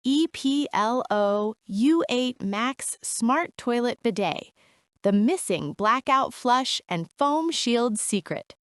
EPLO U8MAX Smart Toilet Bidet, the missing Blackout-Flush and Foam Shield secret.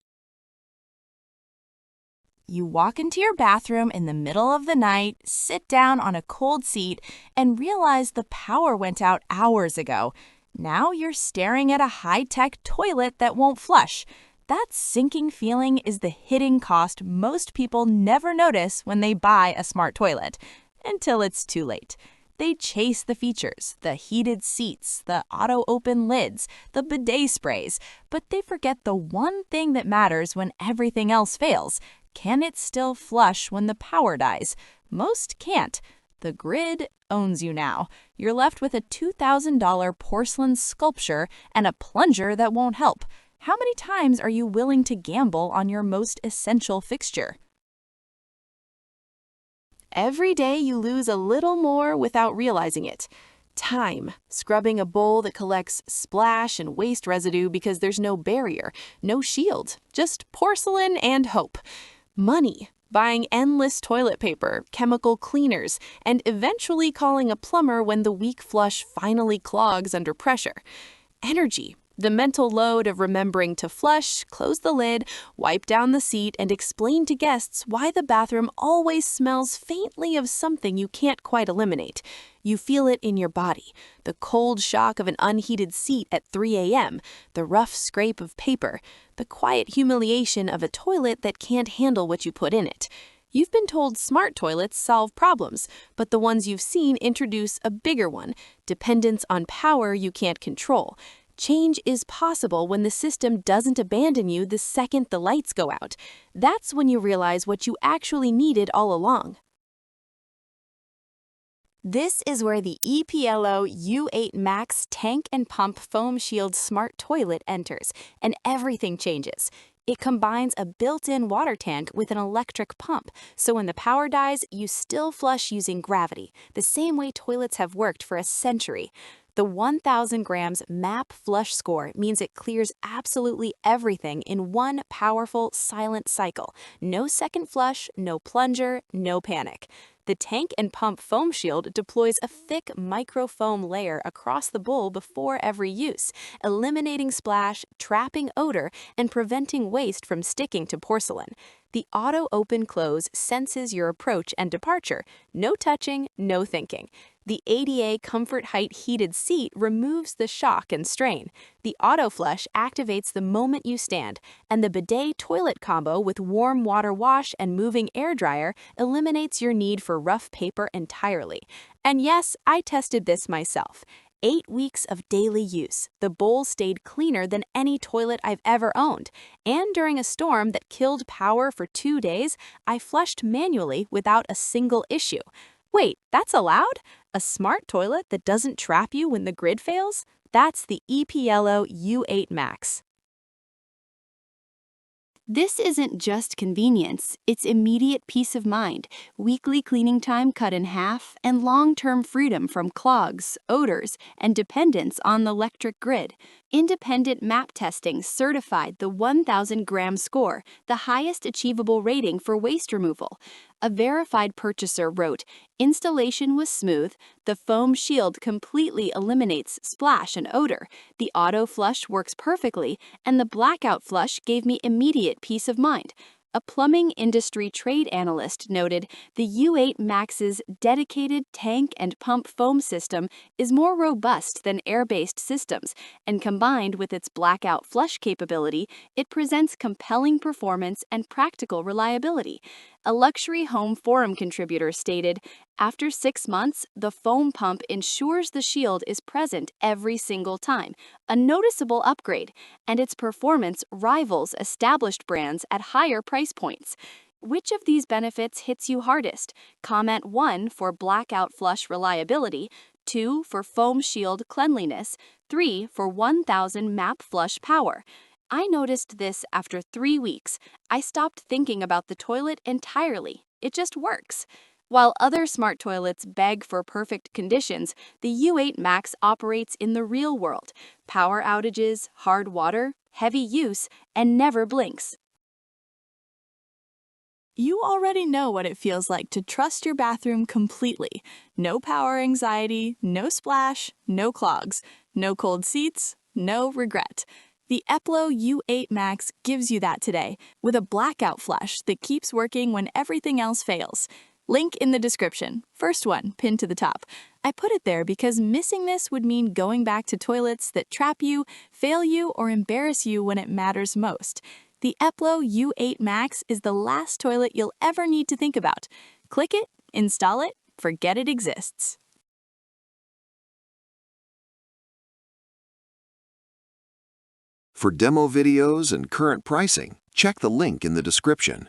You walk into your bathroom in the middle of the night, sit down on a cold seat, and realize the power went out hours ago. Now you're staring at a high-tech toilet that won't flush. That sinking feeling is the hidden cost most people never notice when they buy a smart toilet, until it's too late. They chase the features, the heated seats, the auto-open lids, the bidet sprays, but they forget the one thing that matters when everything else fails. Can it still flush when the power dies? Most can't. The grid owns you now. You're left with a $2,000 porcelain sculpture and a plunger that won't help. How many times are you willing to gamble on your most essential fixture? Every day you lose a little more without realizing it. Time, scrubbing a bowl that collects splash and waste residue because there's no barrier, no shield, just porcelain and hope. Money, buying endless toilet paper, chemical cleaners, and eventually calling a plumber when the weak flush finally clogs under pressure. Energy, the mental load of remembering to flush, close the lid, wipe down the seat, and explain to guests why the bathroom always smells faintly of something you can't quite eliminate. You feel it in your body, the cold shock of an unheated seat at 3 a.m., the rough scrape of paper, the quiet humiliation of a toilet that can't handle what you put in it. You've been told smart toilets solve problems, but the ones you've seen introduce a bigger one, dependence on power you can't control. Change is possible when the system doesn't abandon you the second the lights go out. That's when you realize what you actually needed all along. This is where the EPLO U8MAX Tank and Pump Foam Shield Smart Toilet enters, and everything changes. It combines a built-in water tank with an electric pump, so when the power dies, you still flush using gravity, the same way toilets have worked for a century. The 1,000 grams MAP flush score means it clears absolutely everything in one powerful, silent cycle. No second flush, no plunger, no panic. The tank and pump foam shield deploys a thick microfoam layer across the bowl before every use, eliminating splash, trapping odor, and preventing waste from sticking to porcelain. The auto-open-close senses your approach and departure. No touching, no thinking. The ADA Comfort Height heated seat removes the shock and strain. The auto-flush activates the moment you stand, and the bidet toilet combo with warm water wash and moving air dryer eliminates your need for rough paper entirely. And yes, I tested this myself. 8 weeks of daily use, the bowl stayed cleaner than any toilet I've ever owned. And during a storm that killed power for 2 days, I flushed manually without a single issue. Wait, that's allowed? A smart toilet that doesn't trap you when the grid fails? That's the EPLO U8MAX. This isn't just convenience, it's immediate peace of mind, weekly cleaning time cut in half, and long-term freedom from clogs, odors, and dependence on the electric grid. Independent MAP testing certified the 1,000-gram score, the highest achievable rating for waste removal. A verified purchaser wrote, "Installation was smooth, the foam shield completely eliminates splash and odor, the auto flush works perfectly, and the blackout flush gave me immediate peace of mind." A plumbing industry trade analyst noted, "The U8MAX's dedicated tank and pump foam system is more robust than air-based systems, and combined with its blackout flush capability, it presents compelling performance and practical reliability." A luxury home forum contributor stated, "After 6 months, the foam pump ensures the shield is present every single time, a noticeable upgrade, and its performance rivals established brands at higher price points." Which of these benefits hits you hardest? Comment 1 for blackout flush reliability, 2 for foam shield cleanliness, 3 for 1,000 MAP flush power. I noticed this after 3 weeks. I stopped thinking about the toilet entirely. It just works. While other smart toilets beg for perfect conditions, the U8MAX operates in the real world. Power outages, hard water, heavy use, and never blinks. You already know what it feels like to trust your bathroom completely. No power anxiety, no splash, no clogs, no cold seats, no regret. The EPLO U8MAX gives you that today with a blackout flush that keeps working when everything else fails. Link in the description, first one pinned to the top. I put it there because missing this would mean going back to toilets that trap you, fail you, or embarrass you when it matters most. The EPLO U8MAX is the last toilet you'll ever need to think about. Click it, install it, forget it exists. For demo videos and current pricing, check the link in the description.